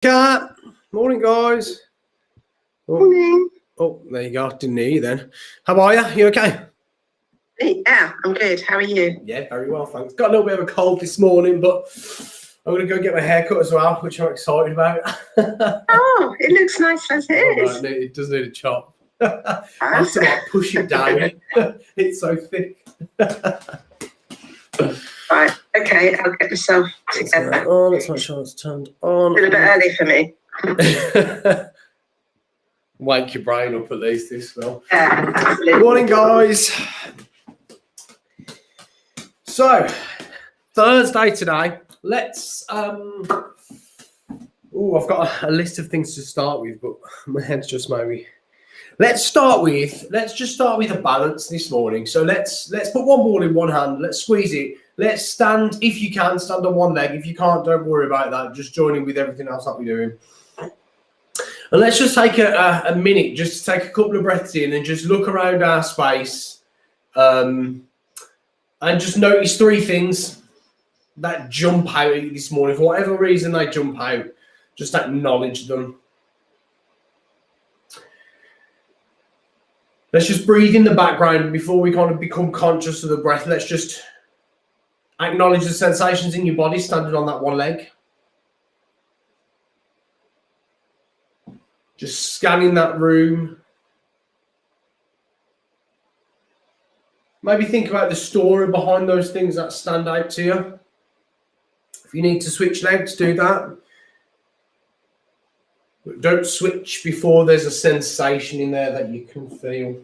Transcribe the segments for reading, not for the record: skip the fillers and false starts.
Cat. Morning, guys. Morning. Oh, there you go. Didn't hear you then. How are you? You okay? Yeah, I'm good. How are you? Yeah, very well, thanks. Got a little bit of a cold this morning, but I'm going to go get my hair cut as well, which I'm excited about. Oh, it looks nice as it is. No, it does need a chop. I have to like push it down. It's so thick. Right, okay, I'll get myself together. Oh, let's make sure it's turned on. It's a bit early for me. Wake your brain up at least this will. Yeah, absolutely. Morning, guys. So, Thursday today. Let's I've got a list of things to start with, but my head's just maybe. Let's just start with a balance this morning. So let's put one ball in one hand. Let's squeeze it. Let's stand, if you can, stand on one leg. If you can't, don't worry about that. Just join in with everything else that we're doing. And let's just take a minute, just to take a couple of breaths in and just look around our space, and just notice three things that jump out at you this morning. For whatever reason they jump out, just acknowledge them. Let's just breathe in the background before we kind of become conscious of the breath. Let's just acknowledge the sensations in your body standing on that one leg. Just scanning that room. Maybe think about the story behind those things that stand out to you. If you need to switch legs, do that. But don't switch before there's a sensation in there that you can feel.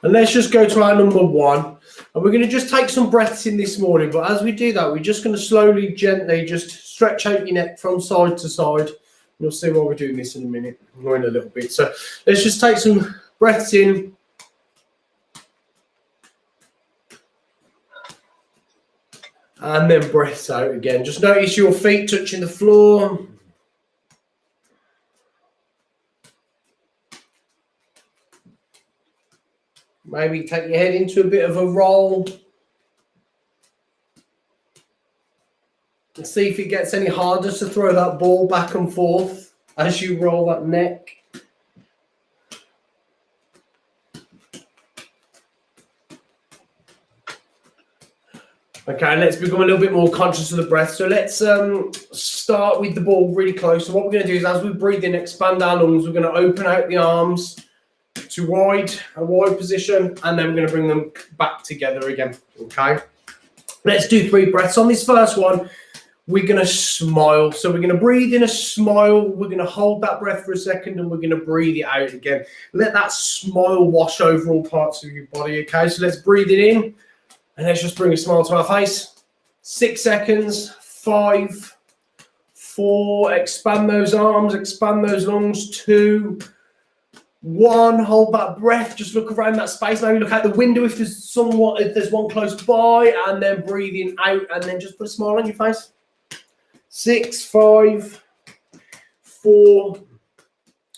And let's just go to our number one. And we're going to just take some breaths in this morning. But as we do that, we're just going to slowly, gently just stretch out your neck from side to side. You'll see why we're doing this in a minute, or in a little bit. So let's just take some breaths in. And then breaths out again. Just notice your feet touching the floor. Maybe take your head into a bit of a roll. And see if it gets any harder to throw that ball back and forth as you roll that neck. Okay, let's become a little bit more conscious of the breath. So let's start with the ball really close. So what we're going to do is as we breathe in, expand our lungs, we're going to open out the arms to a wide position, and then we're going to bring them back together again. Okay, let's do 3 breaths. On this first one, we're going to smile. So we're going to breathe in a smile. We're going to hold that breath for a second, and we're going to breathe it out again. Let that smile wash over all parts of your body. Okay, so let's breathe it in. And let's just bring a smile to our face. 6 seconds. 5, 4. Expand those arms. Expand those lungs. 2, 1. Hold that breath. Just look around that space. Maybe look out the window if there's one close by. And then breathing out. And then just put a smile on your face. 6, 5, 4,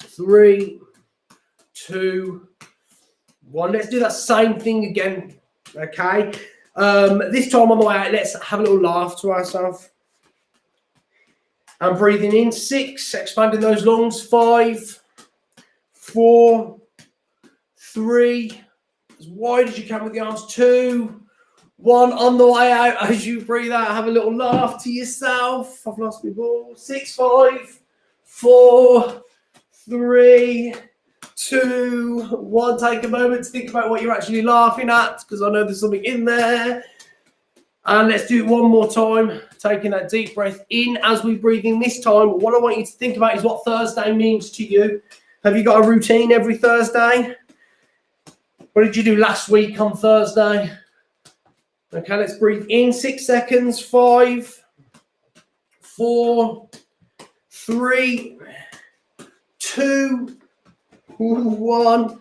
3, 2, 1. Let's do that same thing again. Okay, this time on the way out, let's have a little laugh to ourselves. And breathing in, 6, expanding those lungs, 5, 4, 3, as wide as you can with the arms, 2, 1. On the way out, as you breathe out, have a little laugh to yourself. I've lost my ball. 6, 5, 4, 3, 2, 1. Take a moment to think about what you're actually laughing at, because I know there's something in there. And let's do it one more time, taking that deep breath in as we breathe in this time. What I want you to think about is what Thursday means to you. Have you got a routine every Thursday? What did you do last week on Thursday? Okay, let's breathe in 6 seconds. 5, 4, 3, 2, 1.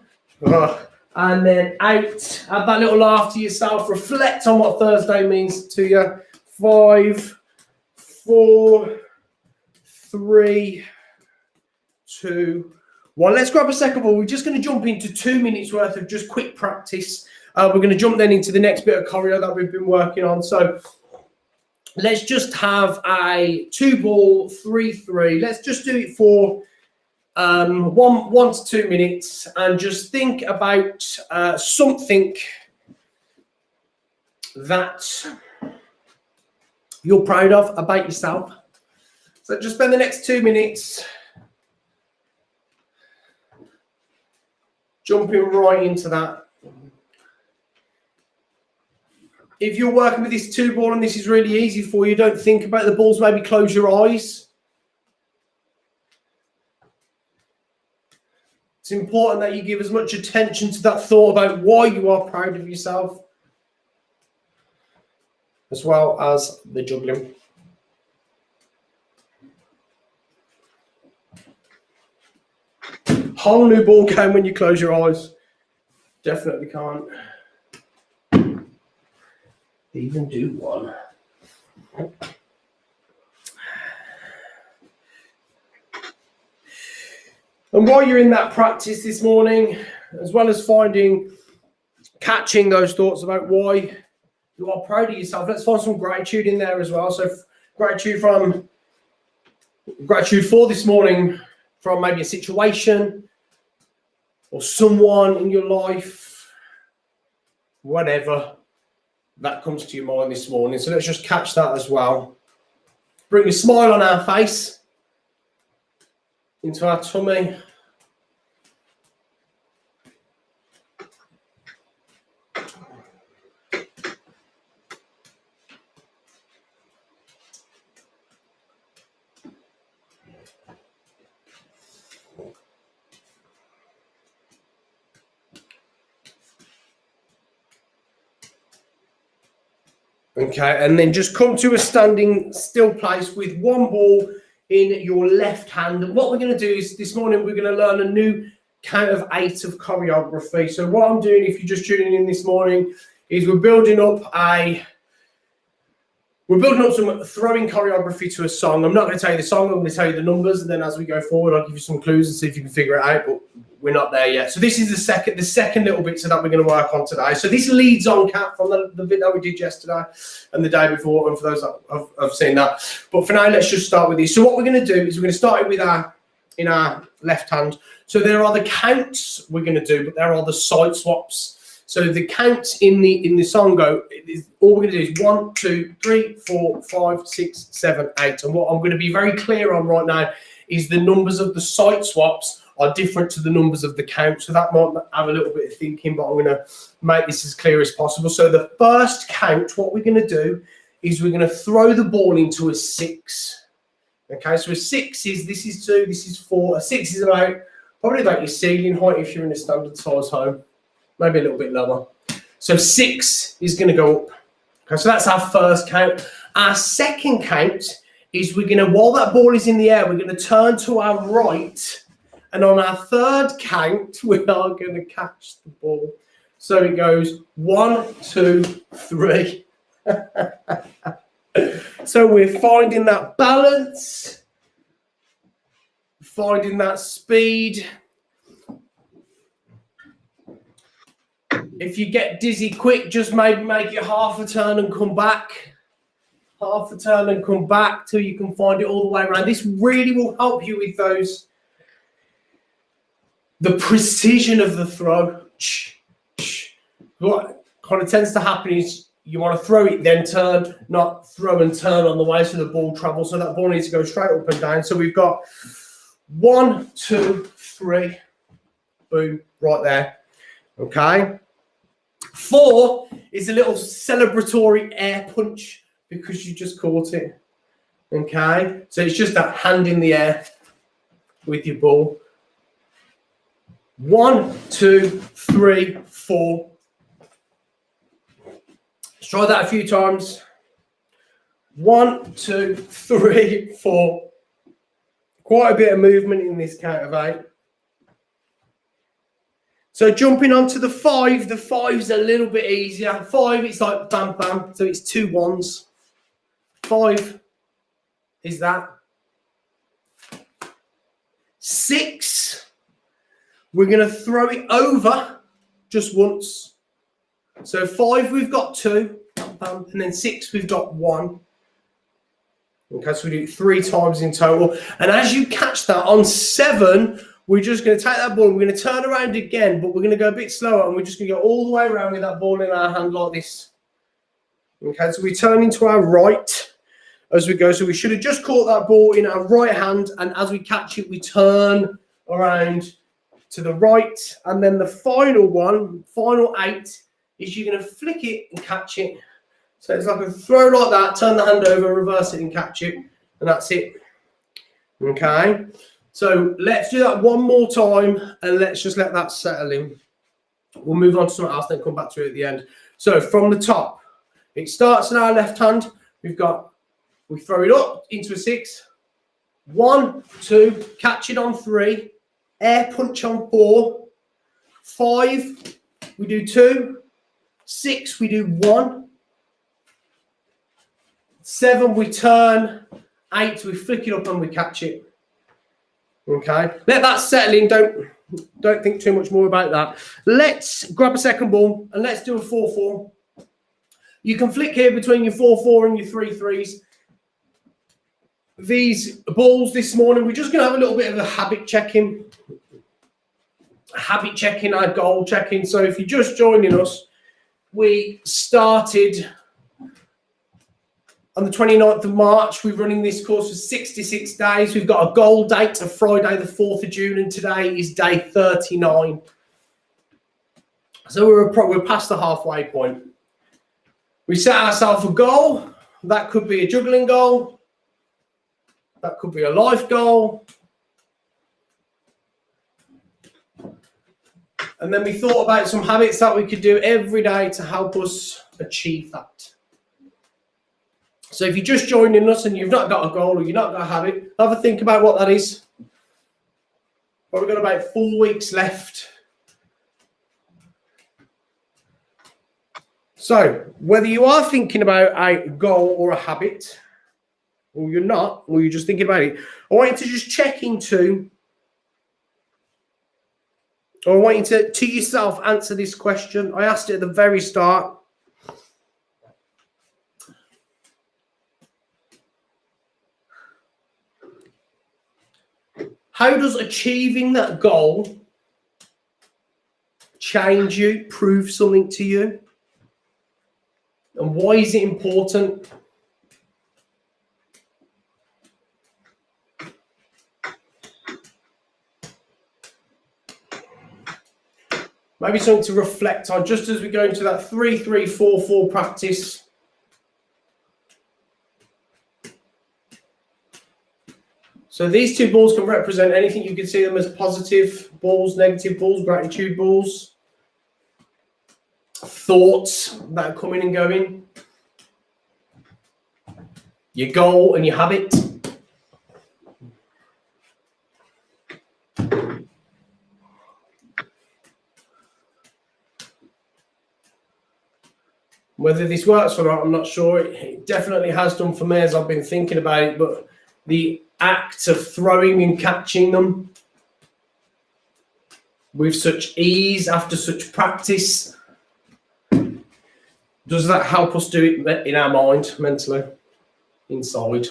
And then out. Have that little laugh to yourself. Reflect on what Thursday means to you. 5, 4, 3, 2, 1. Let's grab a second ball. We're just going to jump into 2 minutes worth of just quick practice. We're going to jump then into the next bit of choreo that we've been working on. So let's just have a 2-ball 3-3. Let's just do it for 1 to 2 minutes, and just think about something that you're proud of about yourself. So just spend the next 2 minutes jumping right into that. If you're working with this 2-ball and this is really easy for you, don't think about the balls, maybe close your eyes. It's important that you give as much attention to that thought about why you are proud of yourself, as well as the juggling. Whole new ball game when you close your eyes. Definitely can't even do one. And while you're in that practice this morning, as well as catching those thoughts about why you are proud of yourself, let's find some gratitude in there as well. So gratitude for this morning, from maybe a situation or someone in your life, whatever that comes to your mind this morning. So let's just catch that as well. Bring a smile on our face, into our tummy. Okay, and then just come to a standing still place with 1 ball in your left hand. And what we're going to do is this morning we're going to learn a new count of 8 of choreography. So what I'm doing, if you're just tuning in this morning, is we're building up some throwing choreography to a song. I'm not going to tell you the song, I'm going to tell you the numbers, and then as we go forward, I'll give you some clues and see if you can figure it out, but we're not there yet. So this is the second little bit that we're going to work on today. So this leads on, Kat, from the bit that we did yesterday and the day before, and for those that have seen that. But for now, let's just start with this. So what we're going to do is we're going to start it with in our left hand. So there are the counts we're going to do, but there are the side swaps. So the counts in the song all we're going to do is 1, 2, 3, 4, 5, 6, 7, 8. And what I'm going to be very clear on right now is the numbers of the side swaps are different to the numbers of the count. So that might have a little bit of thinking, but I'm going to make this as clear as possible. So the first count, what we're going to do is we're going to throw the ball into a 6. Okay, so a 6 is, this is 2, this is 4. A 6 is probably about your ceiling height if you're in a standard size home, maybe a little bit lower. So 6 is going to go up. Okay, so that's our first count. Our second count is we're going to, while that ball is in the air, we're going to turn to our right. And on our third count, we are going to catch the ball. So it goes 1, 2, 3. So we're finding that balance, finding that speed. If you get dizzy quick, just maybe make it half a turn and come back. Half a turn and come back till you can find it all the way around. This really will help you with the precision of the throw. What kind of tends to happen is you want to throw it, then turn, not throw and turn on the way so the ball travels. So that ball needs to go straight up and down. So we've got 1, 2, 3, boom, right there. Okay. 4 is a little celebratory air punch because you just caught it. Okay. So it's just that hand in the air with your ball. 1, 2, 3, 4. Let's try that a few times. 1, 2, 3, 4. Quite a bit of movement in this count of 8. So jumping onto the 5, the 5's a little bit easier. 5, it's like bam, bam. So it's 2 1s. 5 is that. 6, we're going to throw it over just once. So 5, we've got 2, bam, bam. And then 6, we've got 1. Okay, so we do it 3 times in total. And as you catch that on 7, we're just going to take that ball, we're going to turn around again, but we're going to go a bit slower, and we're just going to go all the way around with that ball in our hand like this. Okay, so we turn into our right as we go. So we should have just caught that ball in our right hand, and as we catch it, we turn around to the right. And then the final 8, is you're going to flick it and catch it. So it's like a throw like that, turn the hand over, reverse it and catch it, and that's it. Okay, so let's do that one more time, and let's just let that settle in. We'll move on to something else, then come back to it at the end. So from the top, it starts in our left hand. We throw it up into a 6. 1, 2, catch it on 3, air punch on 4, 5, we do 2, 6, we do 1, 7, we turn, 8, we flick it up and we catch it. Okay, let that settle in. Don't think too much more about that. Let's grab a second ball and let's do a 4-4. You can flick here between your 4-4 and your 3-3s. These balls this morning, we're just going to have a little bit of a habit checking. Our goal checking. So if you're just joining us, we started on the 29th of March. We're running this course for 66 days. We've got a goal date of Friday, the 4th of June, and today is day 39. So we're past the halfway point. We set ourselves a goal. That could be a juggling goal. That could be a life goal. And then we thought about some habits that we could do every day to help us achieve that. So if you're just joining us and you've not got a goal or you've not got a habit, have a think about what that is. Well, we've got about 4 weeks left. So whether you are thinking about a goal or a habit, or you're not, or you're just thinking about it, I want you to just check into, or I want you to yourself answer this question. I asked it at the very start. How does achieving that goal change you, prove something to you? And why is it important? Maybe something to reflect on just as we go into that 3-3-4-4 practice. So these 2 balls can represent anything. You can see them as positive balls, negative balls, gratitude balls, thoughts that are coming and going, your goal and your habit. Whether this works or not, I'm not sure. It definitely has done for me as I've been thinking about it, but the act of throwing and catching them with such ease after such practice, does that help us do it in our mind, mentally, inside?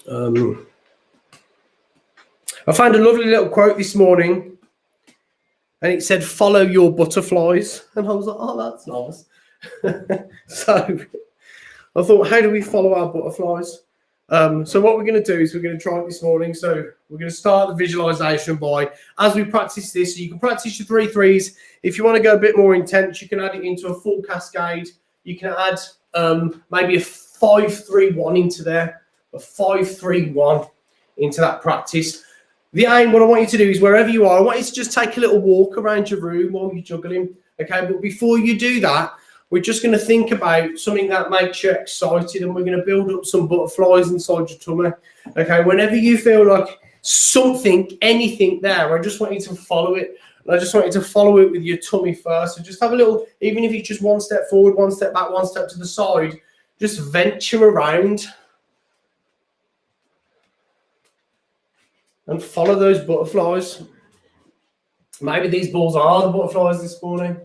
I found a lovely little quote this morning, and it said, "Follow your butterflies." And I was like, oh, that's nice. So I thought, how do we follow our butterflies? So what we're going to do is we're going to try it this morning. So we're going to start the visualization by, as we practice this, so you can practice your 3-3s. If you want to go a bit more intense, you can add it into a full cascade. You can add maybe a 5-3-1 into there, a 5-3-1 into that practice. The aim, what I want you to do is wherever you are, I want you to just take a little walk around your room while you're juggling. Okay, but before you do that, we're just going to think about something that makes you excited, and we're going to build up some butterflies inside your tummy. Okay, whenever you feel like something, anything there, I just want you to follow it. And I just want you to follow it with your tummy first. So just have a little, even if it's just 1 step forward, 1 step back, 1 step to the side, just venture around and follow those butterflies. Maybe these balls are the butterflies this morning.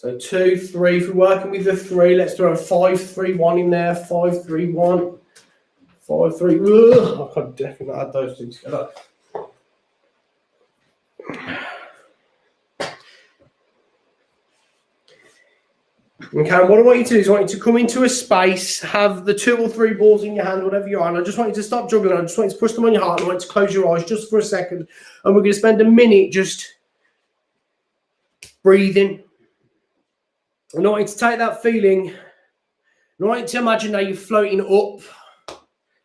So 2, 3. If we're working with the 3, let's throw a 5, 3, 1 in there. 5, 3, 1. 5, 3. Ugh, I could definitely add those two together. Okay, what I want you to do is I want you to come into a space, have the 2 or 3 balls in your hand, whatever you are, and I just want you to stop juggling. I just want you to push them on your heart. I want you to close your eyes just for a second, and we're going to spend a minute just breathing. And I want you to take that feeling, and I want you to imagine now you're floating up.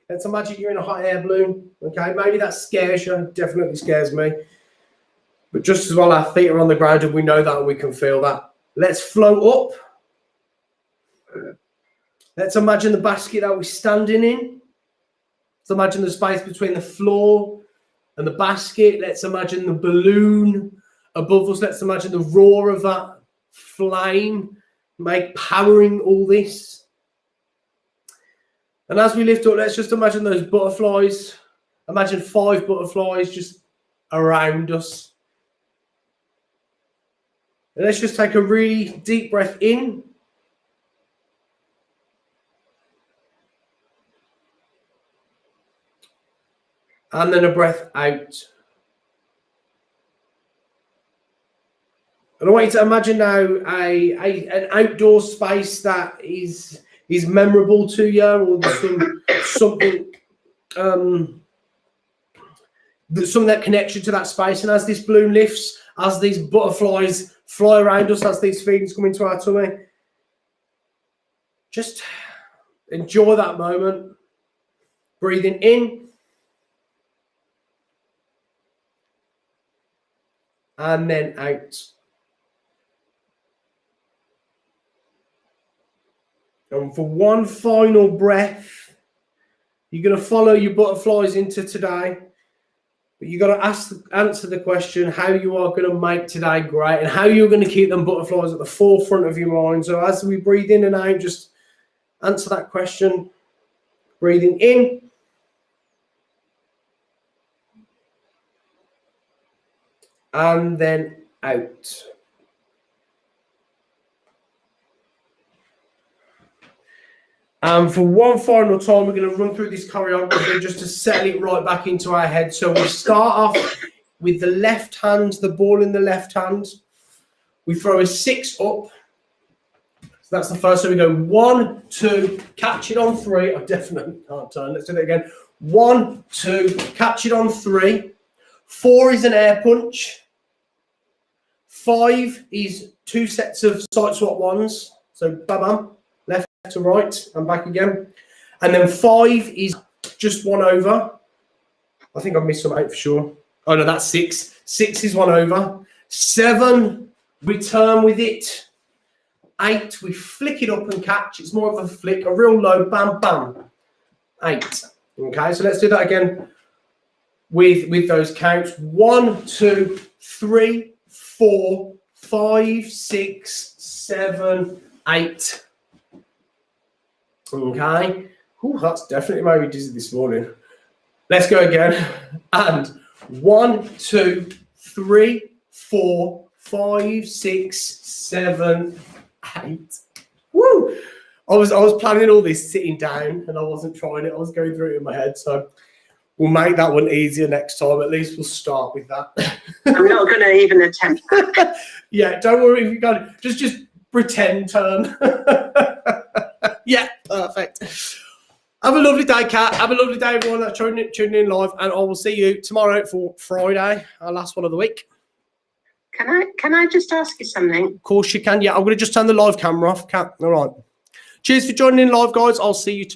Let's imagine you're in a hot air balloon. Okay, maybe that scares you. It definitely scares me. But just as well, our feet are on the ground, and we know that, and we can feel that. Let's float up. Let's imagine the basket that we're standing in. Let's imagine the space between the floor and the basket. Let's imagine the balloon above us. Let's imagine the roar of that flame powering all this. And as we lift up, let's just imagine those butterflies. Imagine 5 butterflies just around us. And let's just take a really deep breath in. And then a breath out. And I want you to imagine now an outdoor space that is memorable to you, or something that connects you to that space. And as this balloon lifts, as these butterflies fly around us, as these feelings come into our tummy, just enjoy that moment. Breathing in. And then out. And for one final breath, you're going to follow your butterflies into today. But you've got to answer the question how you are going to make today great and how you're going to keep them butterflies at the forefront of your mind. So as we breathe in and out, just answer that question. Breathing in. And then out. And for one final time, we're going to run through this choreography just to settle it right back into our head. So we start off with the left hand, the ball in the left hand. We throw a 6 up. So that's the first. So we go 1, 2, catch it on 3. I definitely can't turn. Let's do that again. 1, 2, catch it on 3. 4 is an air punch. 5 is 2 sets of side swap ones. So bam, left to right and back again. And then 5 is just 1 over. I think I've missed some 8 for sure. Oh no, that's 6. 6 is 1 over. 7, return with it. 8, we flick it up and catch. It's more of a flick, a real low bam, bam. 8. Okay, so let's do that again with those counts. 1, 2, 3, 4, 5, 6, 7, 8. Okay. Ooh, that's definitely made me dizzy this morning. Let's go again. And 1, 2, 3, 4, 5, 6, 7, 8. Woo! I was planning all this sitting down and I wasn't trying it. I was going through it in my head. So we'll make that one easier next time. At least we'll start with that. I'm not going to even attempt that. Yeah, don't worry if you can't. Just pretend turn. Yeah, perfect. Have a lovely day, Kat. Have a lovely day, everyone that's tuning in live. And I will see you tomorrow for Friday, our last one of the week. Can I just ask you something? Of course you can. Yeah, I'm going to just turn the live camera off, Kat. All right. Cheers for joining in live, guys. I'll see you tomorrow.